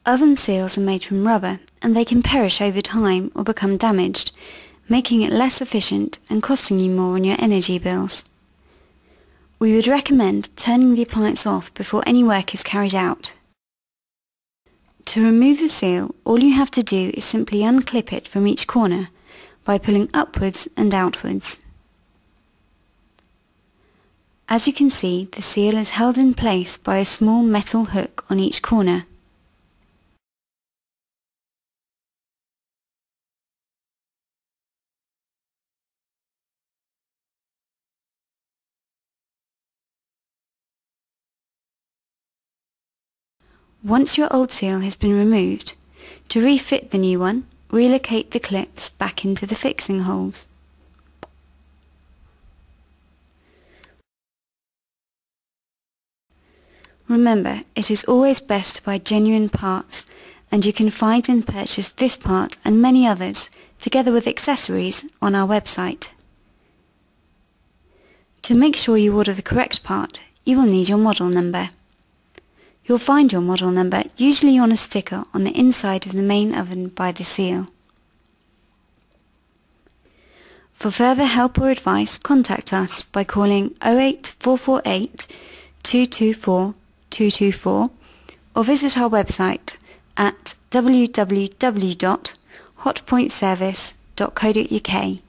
Oven seals are made from rubber and they can perish over time or become damaged, making it less efficient and costing you more on your energy bills. We would recommend turning the appliance off before any work is carried out. To remove the seal, all you have to do is simply unclip it from each corner by pulling upwards and outwards. As you can see, the seal is held in place by a small metal hook on each corner. Once your old seal has been removed, to refit the new one, relocate the clips back into the fixing holes. Remember, it is always best to buy genuine parts, and you can find and purchase this part and many others, together with accessories, on our website. To make sure you order the correct part, you will need your model number. You'll find your model number usually on a sticker on the inside of the main oven by the seal. For further help or advice, contact us by calling 08448 224 224 or visit our website at www.hotpointservice.co.uk.